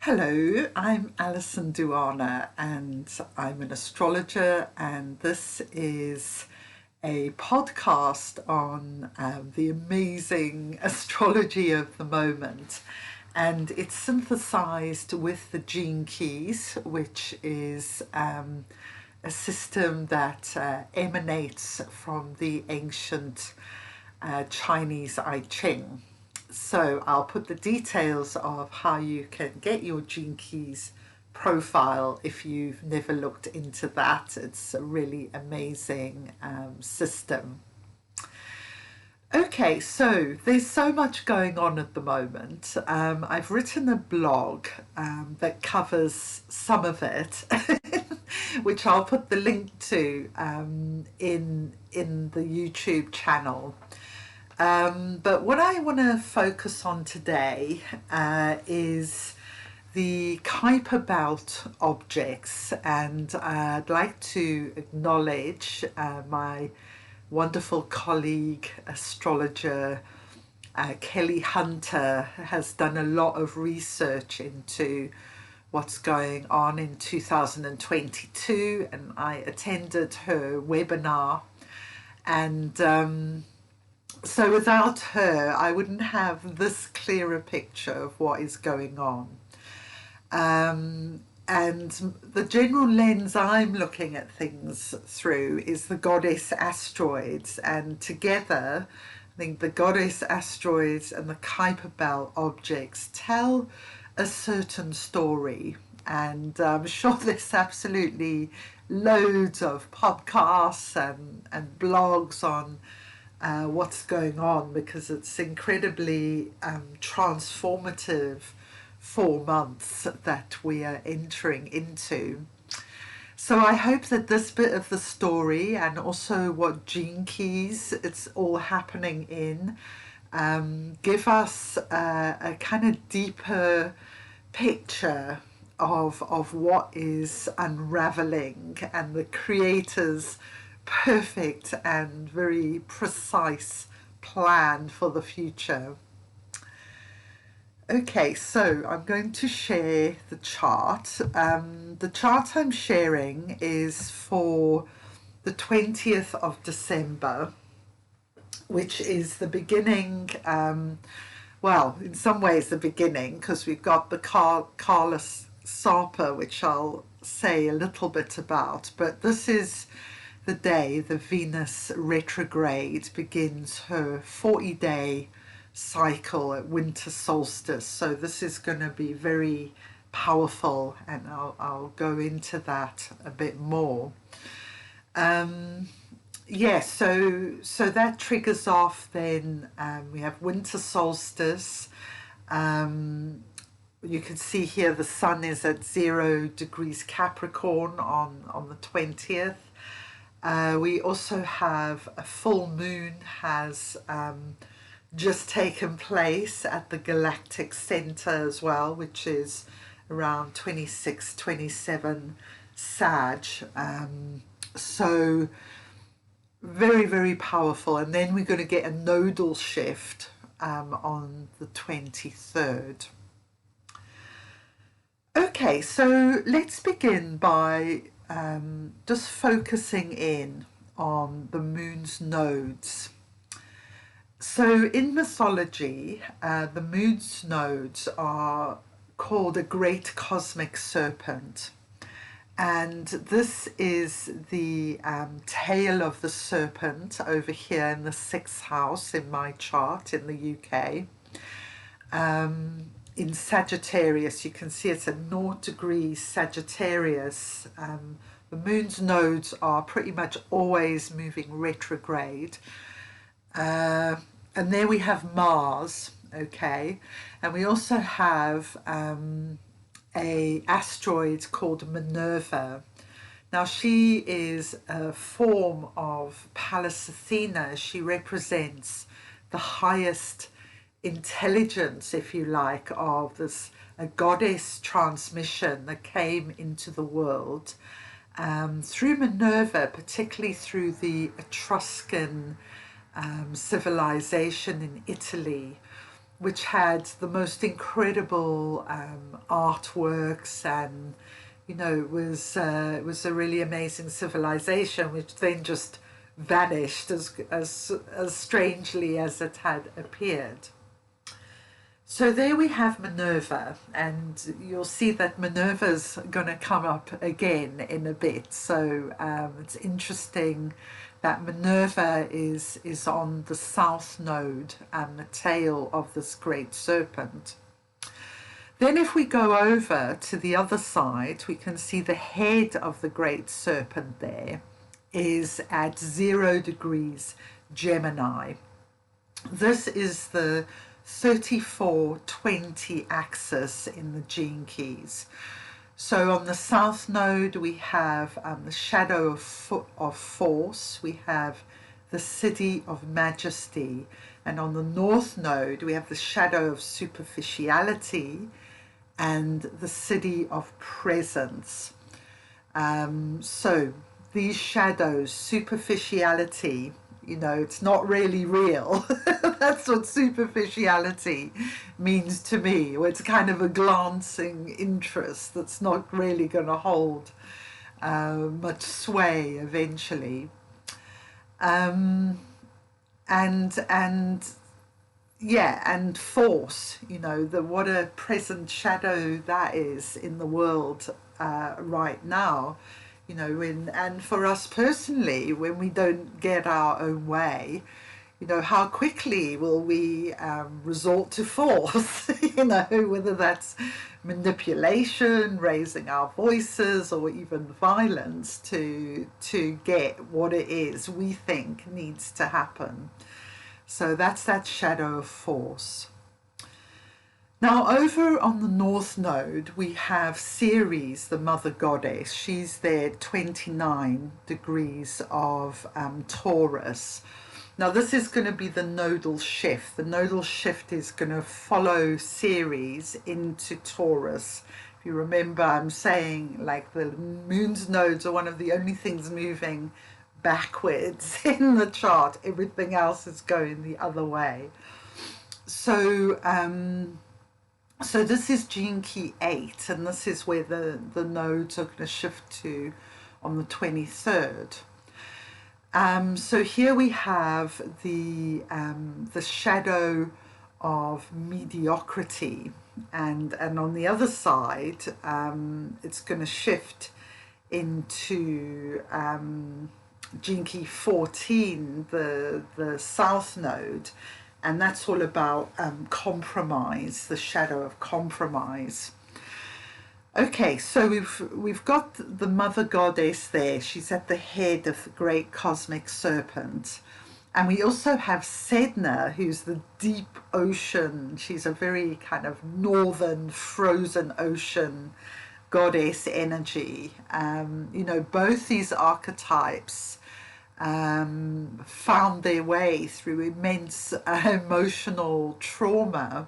Hello, I'm Alison Duana and I'm an astrologer, and this is a podcast on the amazing astrology of the moment. And it's synthesized with the gene keys, which is a system that emanates from the ancient Chinese I Ching. So I'll put the details of how you can get your gene keys profile if you've never looked into that. It's a really amazing system. Okay, so there's so much going on at the moment. I've written a blog that covers some of it, which I'll put the link to in the YouTube channel. But what I want to focus on today is the Kuiper belt objects, and I'd like to acknowledge my wonderful colleague, astrologer Kelly Hunter, has done a lot of research into what's going on in 2022, and I attended her webinar, and so without her, I wouldn't have this clearer picture of what is going on. And the general lens I'm looking at things through is the Goddess Asteroids. And together, I think the Goddess Asteroids and the Kuiper belt objects tell a certain story. And I'm sure there's absolutely loads of podcasts and blogs on what's going on, because it's incredibly transformative 4 months that we are entering into. So I hope that this bit of the story, and also what gene keys it's all happening in, give us a kind of deeper picture of what is unraveling, and the creator's perfect and very precise plan for the future. Okay, so I'm going to share the chart. The chart I'm sharing is for the 20th of December, which is the beginning, well, in some ways the beginning, because we've got the Carlos Sarpa, which I'll say a little bit about, but this is the day the Venus retrograde begins her 40-day cycle at winter solstice. So this is going to be very powerful, and I'll go into that a bit more. So that triggers off then, we have winter solstice. You can see here the sun is at 0 degrees Capricorn on the 20th. We also have a full moon has just taken place at the Galactic center as well, which is around 26, 27 Sag. So very, very powerful. And then we're going to get a nodal shift on the 23rd. Okay, so let's begin by just focusing in on the moon's nodes. So in mythology, the moon's nodes are called a great cosmic serpent. And this is the tail of the serpent over here in the 6th house in my chart in the UK. In Sagittarius, you can see it's a 0 degrees Sagittarius. The moon's nodes are pretty much always moving retrograde. And there we have Mars, okay? And we also have a asteroid called Minerva. Now she is a form of Pallas Athena. She represents the highest intelligence, if you like, of this a goddess transmission that came into the world through Minerva, particularly through the Etruscan civilization in Italy, which had the most incredible artworks, and you know, it was a really amazing civilization, which then just vanished as strangely as it had appeared. So there we have Minerva, and you'll see that Minerva's going to come up again in a bit. So it's interesting that Minerva is on the south node and the tail of this great serpent. Then if we go over to the other side, we can see the head of the great serpent there is at 0 degrees Gemini. This is the 34-20 axis in the gene keys. So on the south node we have the shadow of force, we have the city of majesty, and on the north node we have the shadow of superficiality and the city of presence. So these shadows, superficiality, you know, it's not really real. That's what superficiality means to me. It's kind of a glancing interest that's not really going to hold much sway eventually. And force, you know, what a present shadow that is in the world right now. You know, and for us personally, when we don't get our own way, you know, how quickly will we resort to force, you know, whether that's manipulation, raising our voices, or even violence to get what it is we think needs to happen. So that's that shadow of force. Now over on the north node we have Ceres, the mother goddess. She's there 29 degrees of Taurus. Now this is going to be the nodal shift. The nodal shift is going to follow Ceres into Taurus. If you remember, I'm saying like the moon's nodes are one of the only things moving backwards in the chart. Everything else is going the other way. So so this is gene key 8, and this is where the nodes are going to shift to on the 23rd. So here we have the shadow of mediocrity, and on the other side it's going to shift into gene key 14, the south node. And that's all about compromise, the shadow of compromise. Okay, so we've got the mother goddess there. She's at the head of the great cosmic serpent. And we also have Sedna, who's the deep ocean. She's a very kind of northern frozen ocean goddess energy. You know, both these archetypes found their way through immense emotional trauma,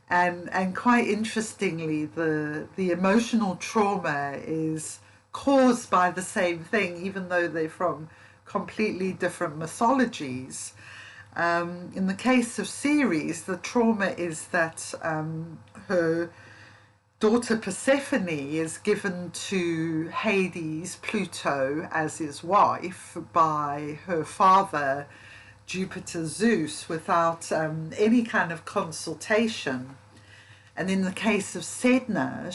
and quite interestingly the emotional trauma is caused by the same thing, even though they're from completely different mythologies. In the case of Ceres, the trauma is that her daughter Persephone is given to Hades, Pluto, as his wife by her father Jupiter Zeus without any kind of consultation. And in the case of Sedna,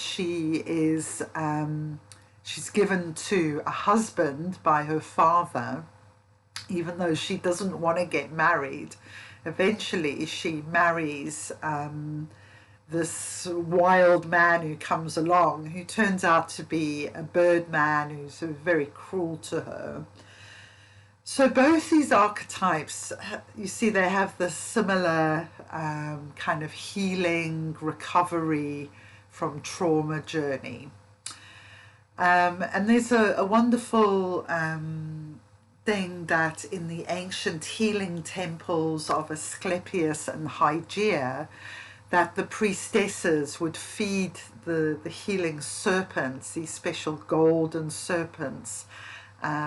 she's given to a husband by her father, even though she doesn't want to get married. Eventually she marries this wild man who comes along, who turns out to be a bird man who's very cruel to her. So both these archetypes, you see, they have this similar kind of healing, recovery from trauma journey. And there's a wonderful thing that in the ancient healing temples of Asclepius and Hygeia, that the priestesses would feed the healing serpents, these special golden serpents,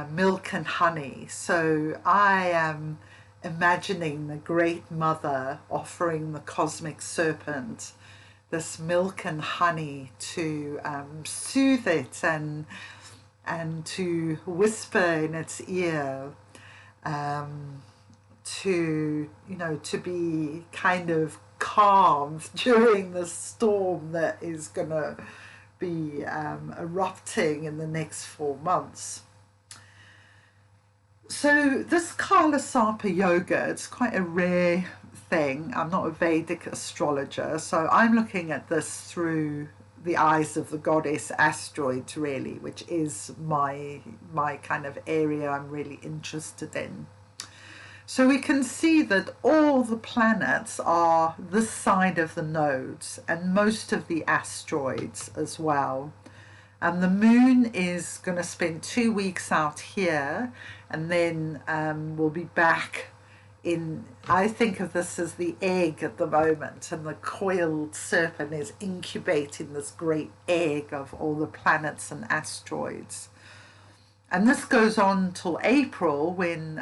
milk and honey. So I am imagining the Great Mother offering the Cosmic Serpent this milk and honey to soothe it and to whisper in its ear, to, you know, to be kind of calm during the storm that is going to be erupting in the next 4 months. So this Kala Sarpa Yoga, it's quite a rare thing. I'm not a Vedic astrologer, so I'm looking at this through the eyes of the Goddess Asteroids, really, which is my kind of area I'm really interested in. So we can see that all the planets are this side of the nodes, and most of the asteroids as well. And the moon is going to spend 2 weeks out here, and then we'll be back in, I think of this as the egg at the moment, and the coiled serpent is incubating this great egg of all the planets and asteroids. And this goes on till April, when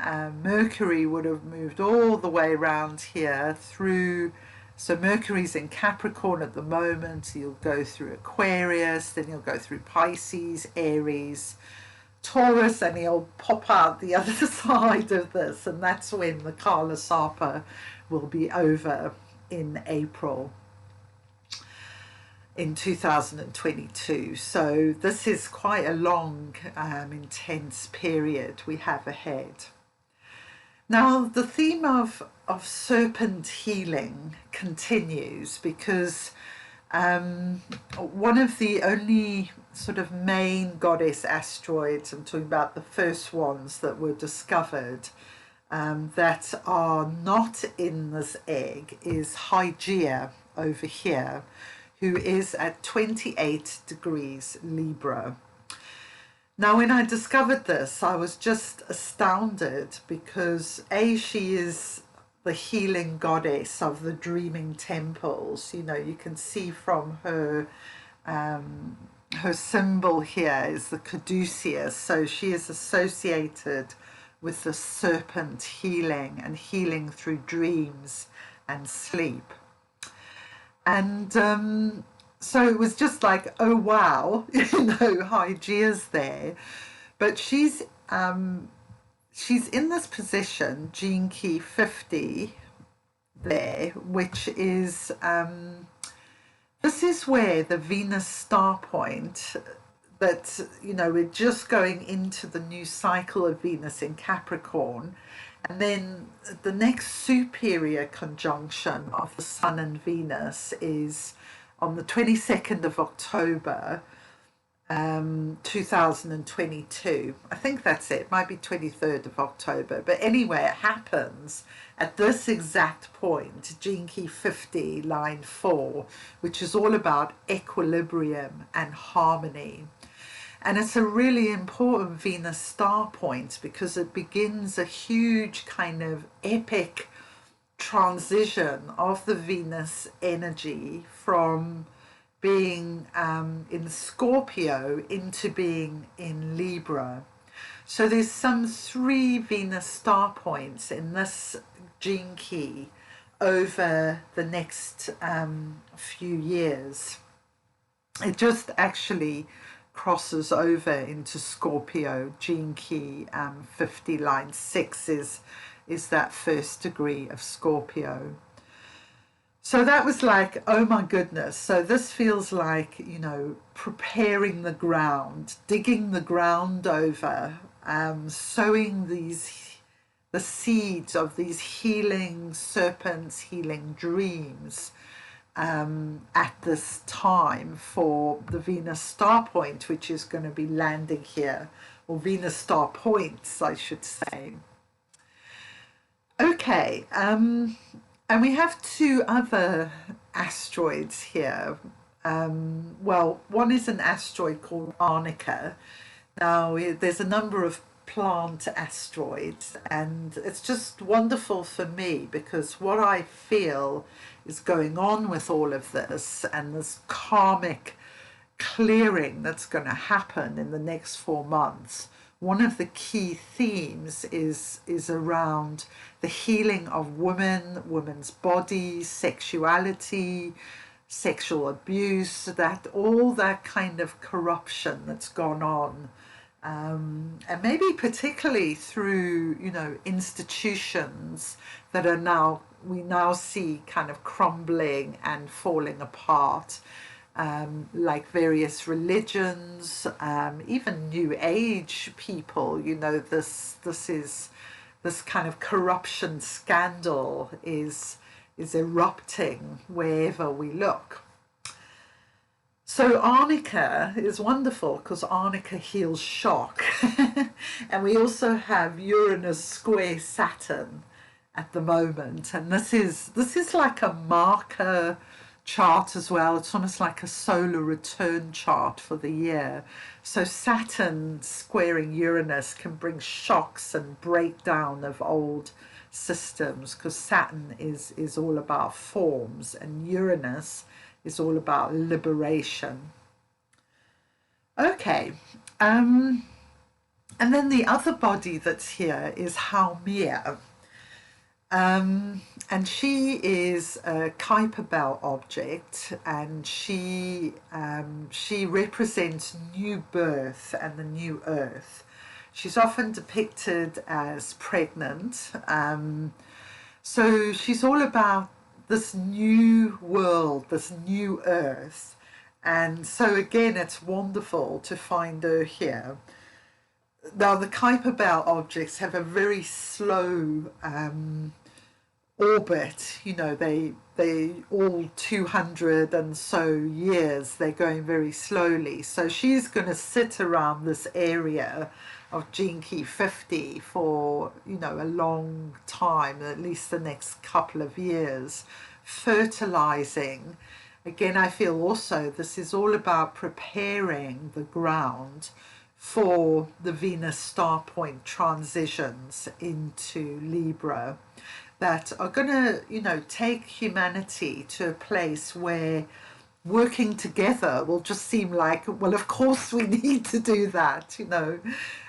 Mercury would have moved all the way around here through. So Mercury's in Capricorn at the moment. You'll go through Aquarius, then you'll go through Pisces, Aries, Taurus, and he'll pop out the other side of this, and that's when the Kala Sarpa will be over in April in 2022. So this is quite a long, intense period we have ahead. Now, the theme of serpent healing continues, because one of the only sort of main goddess asteroids, I'm talking about the first ones that were discovered, that are not in this egg, is Hygeia over here, who is at 28 degrees Libra. Now, when I discovered this, I was just astounded, because she is the healing goddess of the dreaming temples. You know, you can see from her her symbol here is the caduceus, so she is associated with the serpent healing and healing through dreams and sleep. And so it was just like, oh wow, you know, Hygeia's there, but she's in this position, gene key 50 there, which is this is where the Venus star point, that, you know, we're just going into the new cycle of Venus in Capricorn, and then the next superior conjunction of the Sun and Venus is on the 22nd of October 2022. I think that's it. Might be 23rd of October, but anyway, it happens at this exact point, gene key 50, line 4, which is all about equilibrium and harmony. And it's a really important Venus star point, because it begins a huge kind of epic transition of the Venus energy from being in Scorpio into being in Libra. So there's some 3 Venus star points in this gene key over the next few years. It just actually crosses over into Scorpio. Gene key 50, line 6 is that first degree of Scorpio. So that was like, oh my goodness. So this feels like, you know, preparing the ground, digging the ground over, sowing the seeds of these healing serpents, healing dreams at this time for the Venus star point, which is going to be landing here, or Venus star points, I should say. Okay, and we have 2 other asteroids here. Well, one is an asteroid called Arnica. Now, there's a number of plant asteroids, and it's just wonderful for me, because what I feel is going on with all of this, and this karmic clearing that's going to happen in the next 4 months, one of the key themes is around the healing of women, women's bodies, sexuality, sexual abuse, that all that kind of corruption that's gone on, and maybe particularly through, you know, institutions that are now, we now see kind of crumbling and falling apart, like various religions, even New Age people. You know, this kind of corruption scandal is erupting wherever we look. So Arnica is wonderful because Arnica heals shock. And we also have Uranus square Saturn at the moment, and this is like a marker chart as well. It's almost like a solar return chart for the year. So Saturn squaring Uranus can bring shocks and breakdown of old systems, because Saturn is all about forms and Uranus is all about liberation. Okay, and then the other body that's here is Haumea. And she is a Kuiper Belt object, and she represents new birth and the new earth. She's often depicted as pregnant. So she's all about this new world, this new earth. And so again, it's wonderful to find her here. Now, the Kuiper Belt objects have a very slow orbit. You know, they all 200 and so years, they're going very slowly. So she's going to sit around this area of Gene Key 50 for, you know, a long time, at least the next couple of years, fertilizing. Again, I feel also this is all about preparing the ground for the Venus star point transitions into Libra that are going to, you know, take humanity to a place where working together will just seem like, well, of course we need to do that, you know.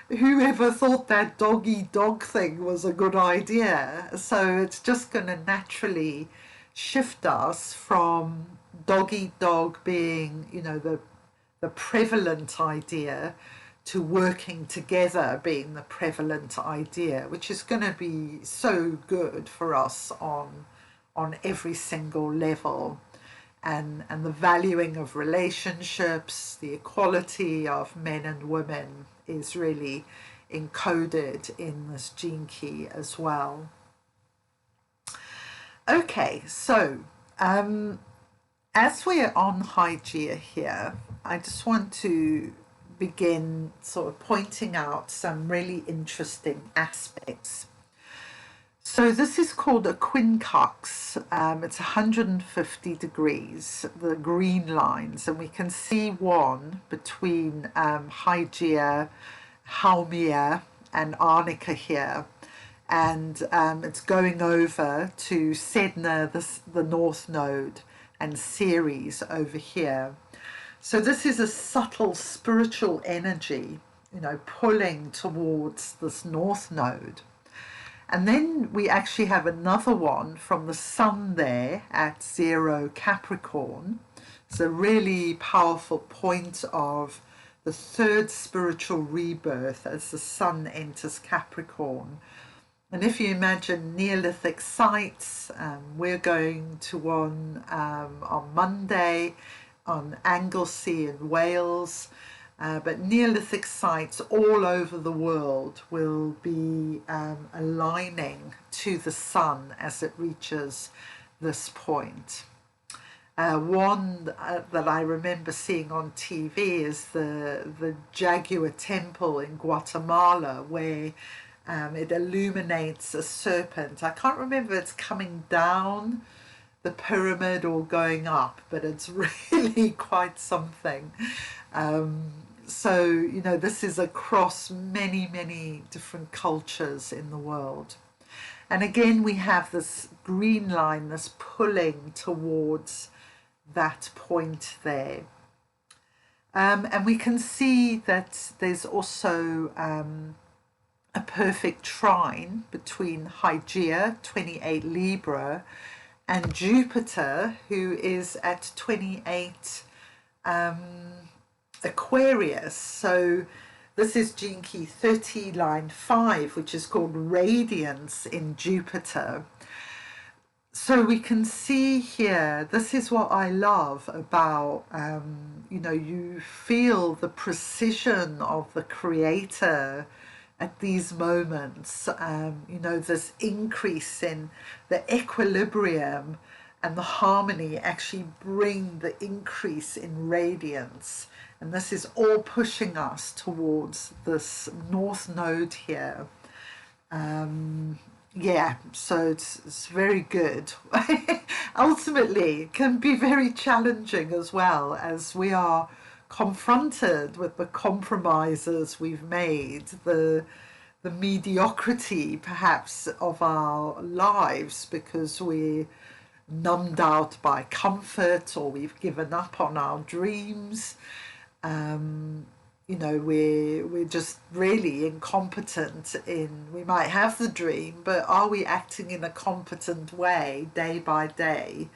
Whoever thought that dog-eat-dog thing was a good idea? So it's just going to naturally shift us from dog-eat-dog being, you know, the prevalent idea, to working together being the prevalent idea, which is going to be so good for us on every single level. And the valuing of relationships, the equality of men and women is really encoded in this gene key as well. Okay, so as we're on Hygeia here, I just want to begin sort of pointing out some really interesting aspects. So this is called a quincunx. It's 150 degrees, the green lines, and we can see one between Hygeia, Haumea and Arnica here, and it's going over to Sedna, the north node, and Ceres over here. So this is a subtle spiritual energy, you know, pulling towards this north node. And then we actually have another one from the sun there at 0 Capricorn. It's a really powerful point of the third spiritual rebirth as the sun enters Capricorn. And if you imagine Neolithic sites, we're going to one on Monday on Anglesey in Wales. But Neolithic sites all over the world will be aligning to the sun as it reaches this point. One that I remember seeing on TV is the Jaguar Temple in Guatemala, where it illuminates a serpent. I can't remember if it's coming down the pyramid or going up, but it's really quite something. So, you know, this is across many, many different cultures in the world. And again, we have this green line, this pulling towards that point there. And we can see that there's also a perfect trine between Hygeia, 28 Libra, and Jupiter, who is at 28 Aquarius. So this is gene key 30, line 5, which is called Radiance in Jupiter. So we can see here, this is what I love about, you know, you feel the precision of the creator at these moments, you know, this increase in the equilibrium and the harmony actually bring the increase in radiance. And this is all pushing us towards this North Node here. Yeah, so it's very good. Ultimately, it can be very challenging as well, as we are confronted with the compromises we've made, the mediocrity perhaps of our lives, because we're numbed out by comfort, or we've given up on our dreams. You know, we're just really incompetent in, we might have the dream, but are we acting in a competent way day by day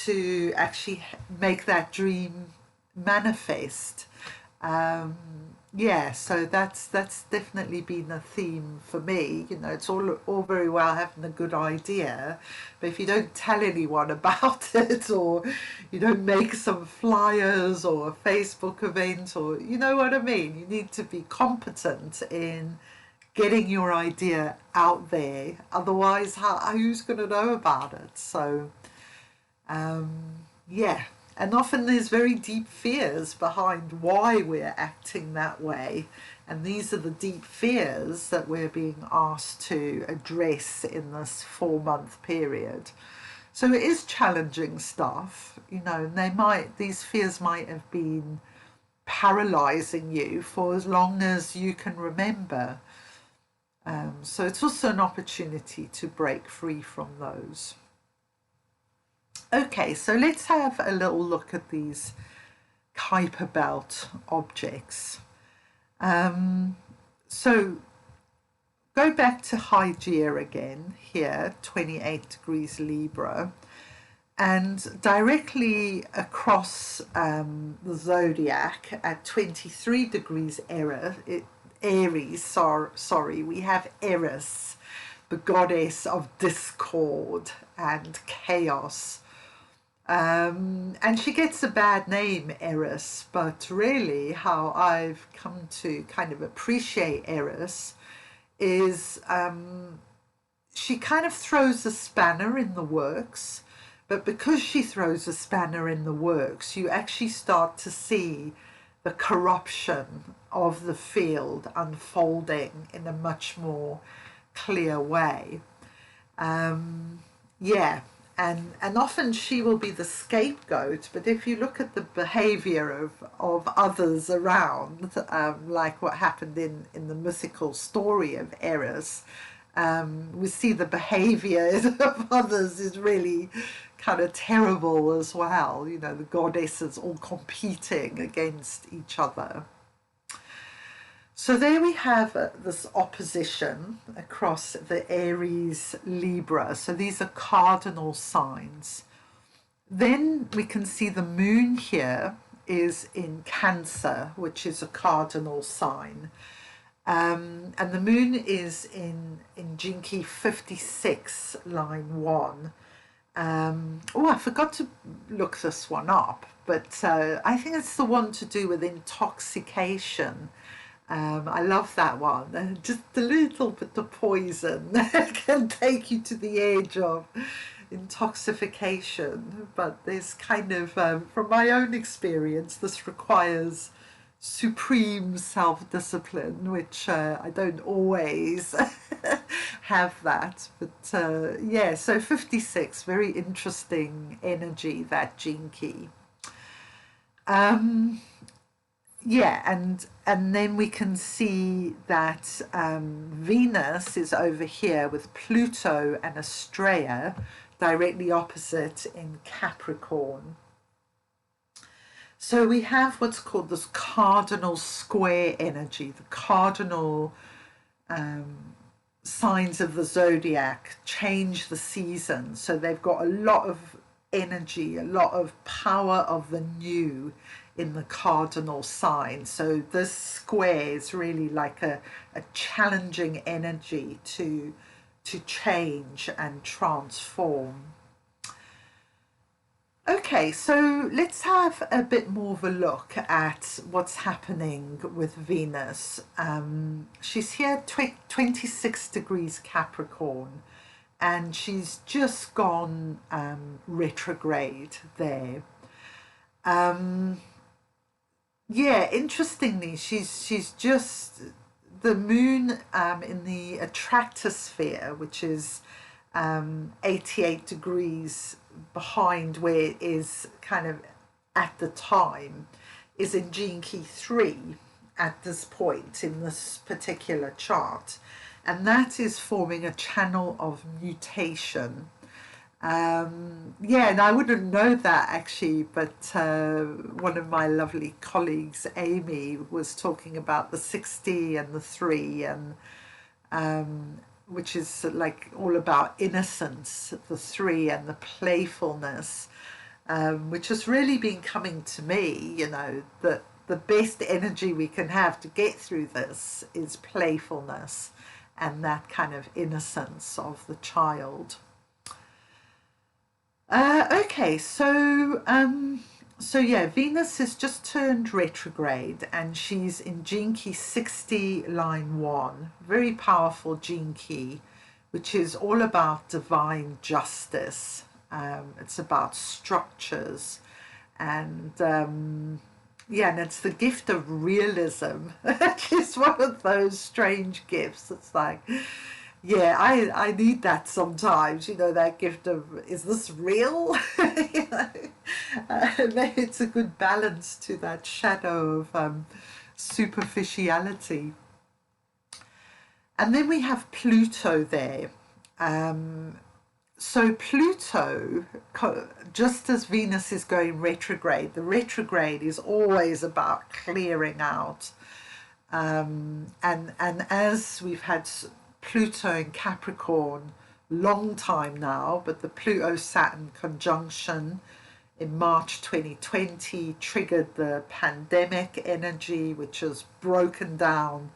to actually make that dream manifest? Yeah, so that's definitely been a theme for me. You know, it's all very well having a good idea, but if you don't tell anyone about it, or you don't make some flyers or a Facebook event, or, you know what I mean, you need to be competent in getting your idea out there. Otherwise, who's going to know about it? So yeah, and often there's very deep fears behind why we're acting that way, and these are the deep fears that we're being asked to address in this 4-month period. So it is challenging stuff, you know, and these fears might have been paralyzing you for as long as you can remember. So it's also an opportunity to break free from those. Okay, so let's have a little look at these Kuiper belt objects. So go back to Hygeia again here, 28 degrees Libra, and directly across the zodiac at 23 degrees Aries, sorry, we have Eris, the goddess of discord and chaos. And she gets a bad name, Eris, but really how I've come to kind of appreciate Eris is she kind of throws a spanner in the works, but because she throws a spanner in the works, you actually start to see the corruption of the field unfolding in a much more clear way. Yeah, and often she will be the scapegoat, but if you look at the behavior of others around, like what happened in the mythical story of Eris, we see the behavior of others is really kind of terrible as well. You know, the goddesses all competing against each other. So there we have this opposition across the Aries Libra. So these are cardinal signs. Then we can see the moon here is in Cancer, which is a cardinal sign. And the moon is in gene key 56, line 1. Oh, I forgot to look this one up, but I think it's the one to do with intoxication. I love that one. Just a little bit of poison can take you to the edge of intoxication. But there's kind of, from my own experience, this requires supreme self-discipline, which I don't always have that. But yeah, so 56, very interesting energy, that gene key. Yeah, and then we can see that Venus is over here with Pluto and Astraea directly opposite in Capricorn. So we have what's called this cardinal square energy, the cardinal signs of the zodiac change the season. So they've got a lot of energy, a lot of power of the new in the cardinal sign. So this square is really like a challenging energy to change and transform. Okay, so let's have a bit more of a look at what's happening with Venus. She's here 26 degrees Capricorn, and she's just gone retrograde there. Yeah, interestingly, she's just the moon in the attractosphere, which is 88 degrees behind where it is kind of at the time, is in Gene Key 3 at this point in this particular chart, and that is forming a channel of mutation. Yeah, and I wouldn't know that actually, but one of my lovely colleagues, Amy, was talking about the 60 and the 3, and which is like all about innocence, the 3, and the playfulness, which has really been coming to me, you know, that the best energy we can have to get through this is playfulness and that kind of innocence of the child. Okay, so yeah, Venus has just turned retrograde, and she's in Gene Key 60, line 1, very powerful Gene Key, which is all about divine justice. It's about structures, and yeah, and it's the gift of realism, which is one of those strange gifts. It's like, yeah, I need that sometimes, you know, that gift of, is this real? You know, maybe it's a good balance to that shadow of superficiality. And then we have Pluto there. So Pluto, just as Venus is going retrograde, the retrograde is always about clearing out. And as we've had Pluto in Capricorn long time now, but the Pluto-Saturn conjunction in March 2020 triggered the pandemic energy, which has broken down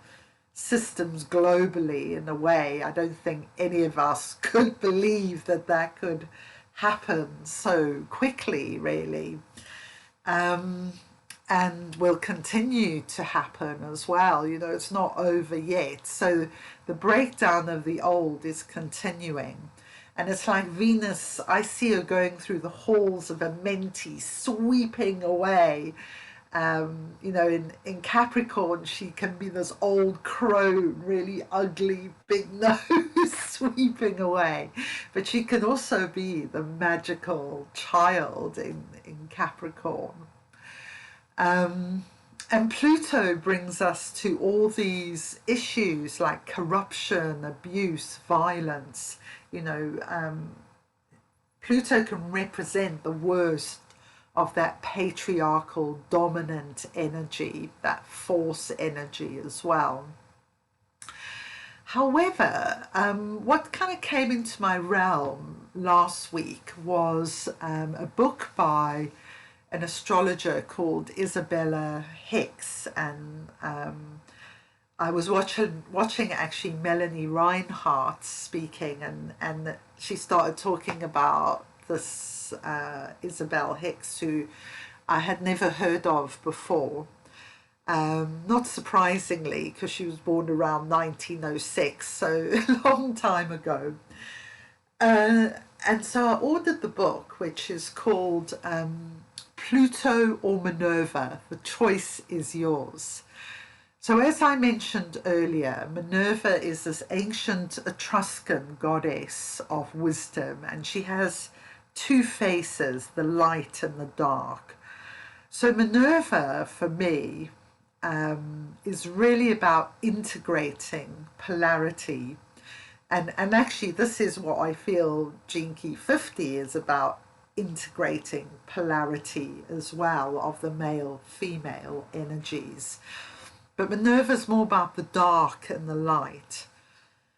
systems globally in a way I don't think any of us could believe that could happen so quickly, really. And will continue to happen as well. You know, it's not over yet. So the breakdown of the old is continuing. And it's like Venus, I see her going through the halls of Amenti, sweeping away. You know, in Capricorn, she can be this old crone, really ugly, big nose, sweeping away. But she can also be the magical child in Capricorn. And Pluto brings us to all these issues like corruption, abuse, violence. You know, Pluto can represent the worst of that patriarchal dominant energy, that force energy as well. However, what kind of came into my realm last week was a book by an astrologer called Isabel Hicks, and I was watching actually Melanie Reinhardt speaking, and she started talking about this Isabel Hicks, who I had never heard of before, not surprisingly, because she was born around 1906, so a long time ago. And so I ordered the book, which is called Pluto or Minerva, the choice is yours. So as I mentioned earlier, Minerva is this ancient Etruscan goddess of wisdom, and she has two faces, the light and the dark. So Minerva, for me, is really about integrating polarity. And actually, this is what I feel Gene Key 50 is about, integrating polarity as well of the male-female energies. But Minerva's more about the dark and the light.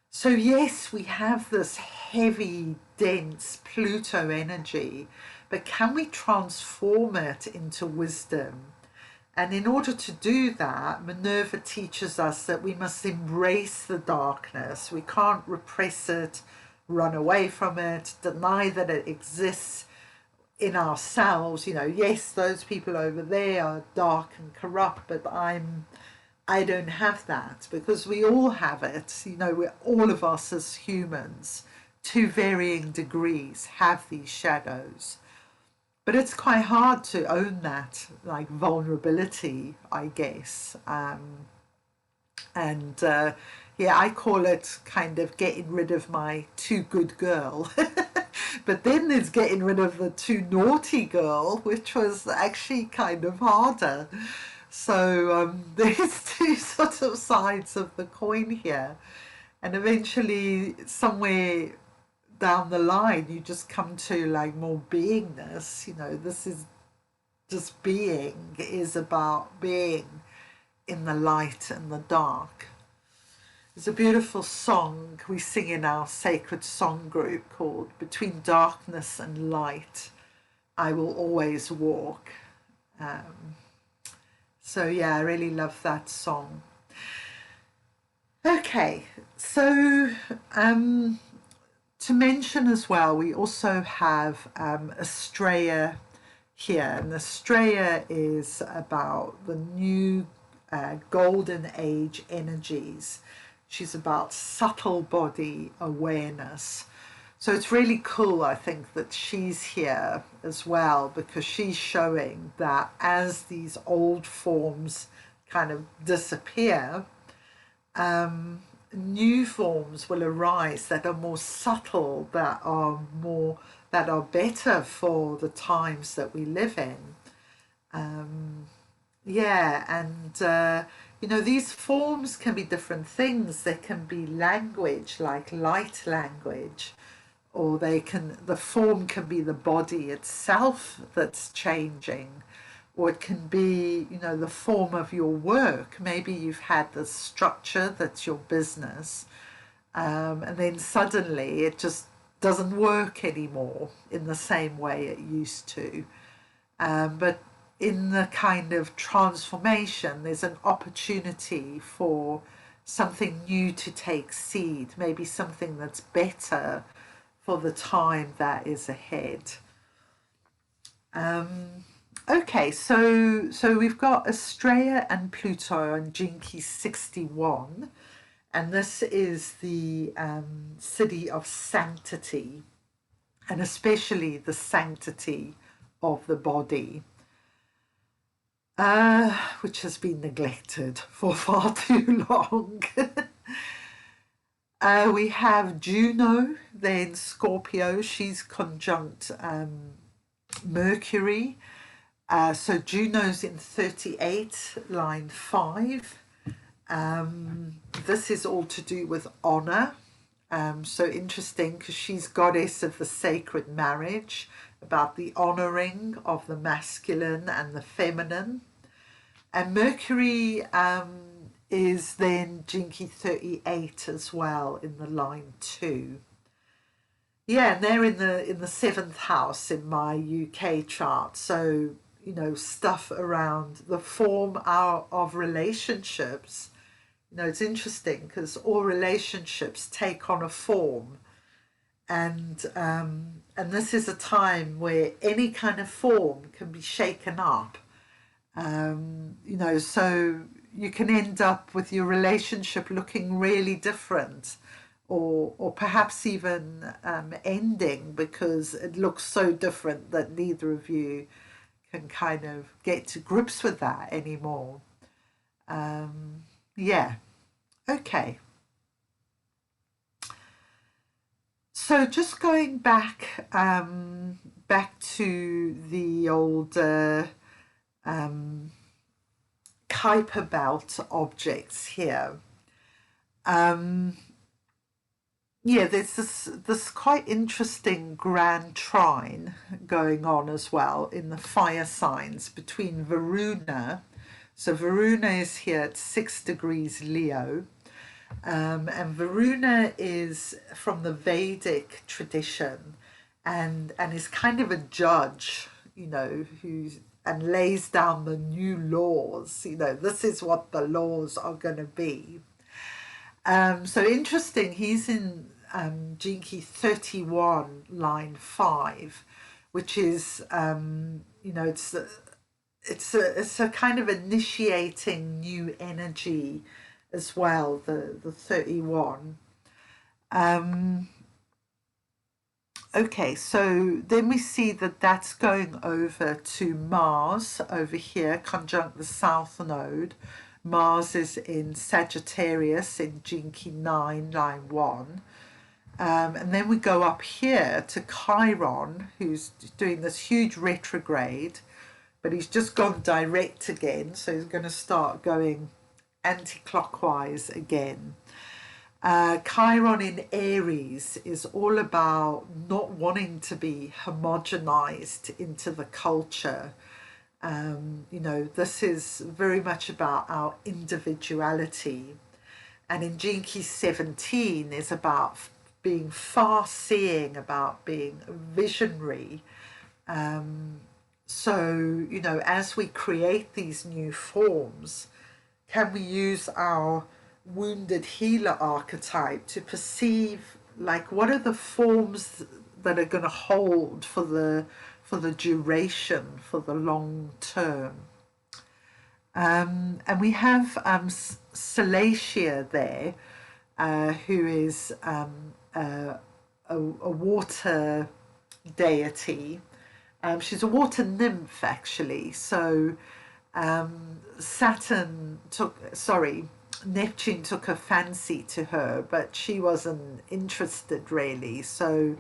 So yes, we have this heavy, dense Pluto energy, but can we transform it into wisdom? And in order to do that, Minerva teaches us that we must embrace the darkness. We can't repress it, run away from it, deny that it exists in ourselves. You know, yes, those people over there are dark and corrupt, but I don't have that, because we all have it. You know, we're all of us as humans, to varying degrees, have these shadows. But it's quite hard to own that, like, vulnerability, I guess. Yeah, I call it kind of getting rid of my too good girl. But then there's getting rid of the too naughty girl, which was actually kind of harder. So there's two sort of sides of the coin here. And eventually, somewhere down the line, you just come to like more beingness. You know, this is just being, is about being in the light and the dark. There's a beautiful song we sing in our sacred song group called Between Darkness and Light, I Will Always Walk. So yeah, I really love that song. Okay, so to mention as well, we also have Astraea here, and Astraea is about the new golden age energies. She's about subtle body awareness. So it's really cool, I think, that she's here as well, because she's showing that as these old forms kind of disappear, new forms will arise that are more subtle, that are better for the times that we live in. You know, these forms can be different things. They can be language, like light language, or the form can be the body itself that's changing, or it can be, you know, the form of your work. Maybe you've had this structure that's your business, and then suddenly it just doesn't work anymore in the same way it used to. But in the kind of transformation, there's an opportunity for something new to take seed, maybe something that's better for the time that is ahead. Okay, so we've got Astraea and Pluto and Jinki 61, and this is the city of sanctity, and especially the sanctity of the body, which has been neglected for far too long. We have Juno, then Scorpio. She's conjunct Mercury. So Juno's in 38, line 5. This is all to do with honor. So interesting, because she's goddess of the sacred marriage, about the honoring of the masculine and the feminine. And Mercury is then Jinki 38 as well, in the line 2. Yeah, and they're in the 7th house in my UK chart. So, you know, stuff around the form of relationships. You know, it's interesting because all relationships take on a form, and this is a time where any kind of form can be shaken up. You know, so you can end up with your relationship looking really different, or perhaps even ending because it looks so different that neither of you can kind of get to grips with that anymore. Yeah, okay. So just going back to the old Kuiper belt objects here. yeah, there's this quite interesting grand trine going on as well in the fire signs between Varuna. So Varuna is here at 6 degrees Leo, and Varuna is from the Vedic tradition, and is kind of a judge, you know, who's and lays down the new laws. You know, this is what the laws are going to be. So interesting. He's in Jinky 31, line 5, which is you know, it's a kind of initiating new energy as well, the 31. Okay, so then we see that that's going over to Mars over here, conjunct the South Node. Mars is in Sagittarius in Jinky 9, line 1. And then we go up here to Chiron, who's doing this huge retrograde, but he's just gone direct again, so he's going to start going anti-clockwise again. Chiron in Aries is all about not wanting to be homogenized into the culture. You know, this is very much about our individuality. And in Jinky 17 is about being far-seeing, about being visionary. So, you know, as we create these new forms, can we use our wounded healer archetype to perceive, like, what are the forms that are going to hold for the duration, for the long term? And we have Salacia there, who is a water deity. She's a water nymph, actually. So Neptune took a fancy to her, but she wasn't interested really. So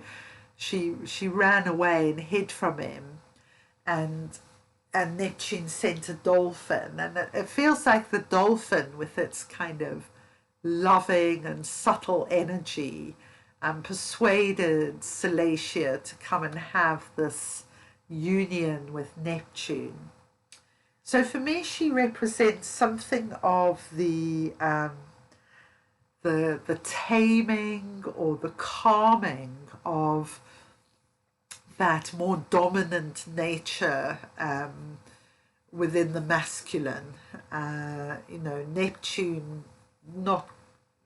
she ran away and hid from him, and Neptune sent a dolphin, and it feels like the dolphin, with its kind of loving and subtle energy, persuaded Salacia to come and have this union with Neptune. So for me, she represents something of the taming or the calming of that more dominant nature within the masculine. You know, Neptune, not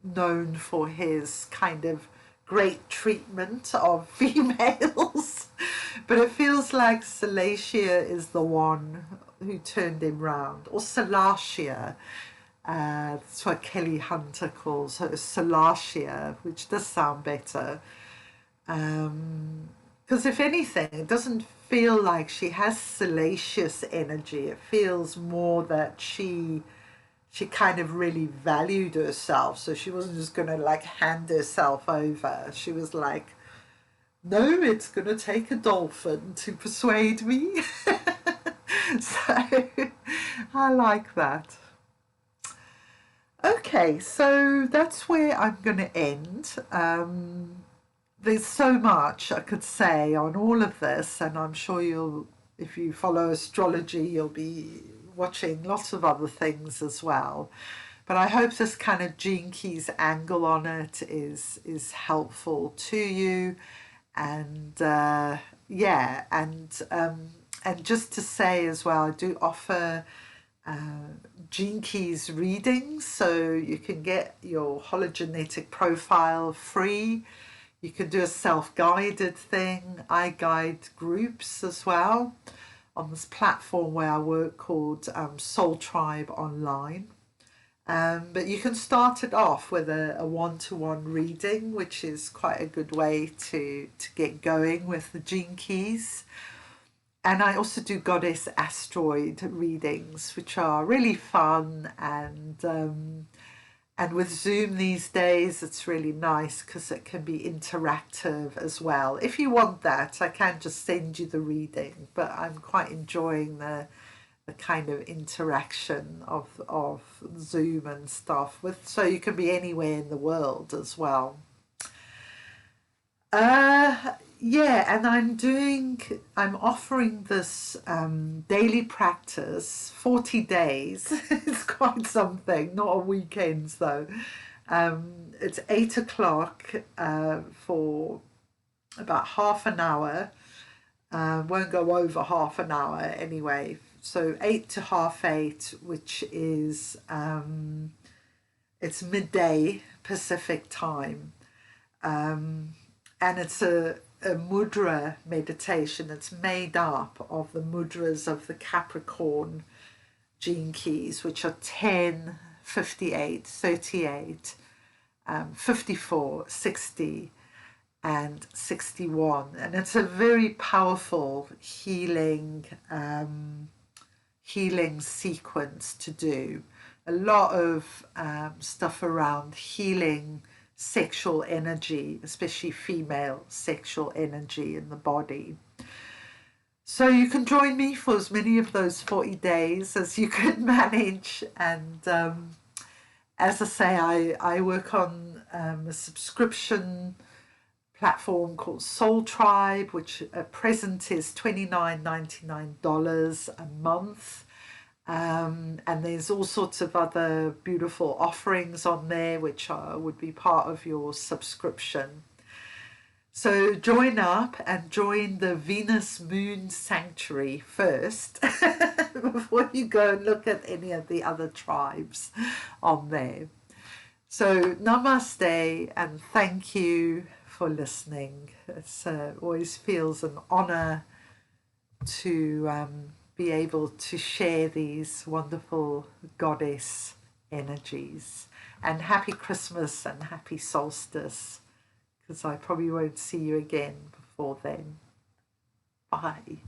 known for his kind of great treatment of females, but it feels like Salacia is the one who turned him round, or Salacia. That's what Kelly Hunter calls her, Salacia, which does sound better. Because if anything, it doesn't feel like she has salacious energy. It feels more that she kind of really valued herself, so she wasn't just going to like hand herself over. She was like, no, it's going to take a dolphin to persuade me. So I like that. Okay, so that's where I'm going to end. There's so much I could say on all of this, and I'm sure if you follow astrology, you'll be watching lots of other things as well. But I hope this kind of Gene Keys angle on it is helpful to you. And yeah, and just to say as well, I do offer Gene Keys readings, so you can get your hologenetic profile free. You can do a self-guided thing. I guide groups as well on this platform where I work called Soul Tribe Online. But you can start it off with a one-to-one reading, which is quite a good way to get going with the Gene Keys. And I also do Goddess Asteroid readings, which are really fun, and with Zoom these days, it's really nice because it can be interactive as well. If you want that, I can just send you the reading, but I'm quite enjoying the kind of interaction of Zoom and stuff, so you can be anywhere in the world as well. Yeah, and I'm offering this daily practice, 40 days. It's quite something, not on weekends though. It's 8 o'clock for about half an hour. Won't go over half an hour anyway. So 8 to 8:30, which is it's midday Pacific time. And it's a mudra meditation. It's made up of the mudras of the Capricorn gene keys, which are 10, 58, 38, 54, 60, and 61. And it's a very powerful healing sequence to do. A lot of stuff around healing sexual energy, especially female sexual energy in the body. So you can join me for as many of those 40 days as you can manage. And as I say, I work on a subscription platform called Soul Tribe, which at present is $29.99 a month. And there's all sorts of other beautiful offerings on there which would be part of your subscription. So join up and join the Venus Moon Sanctuary first before you go and look at any of the other tribes on there. So namaste and thank you for listening. It always feels an honor to be able to share these wonderful goddess energies. And happy Christmas and happy solstice, because I probably won't see you again before then. Bye.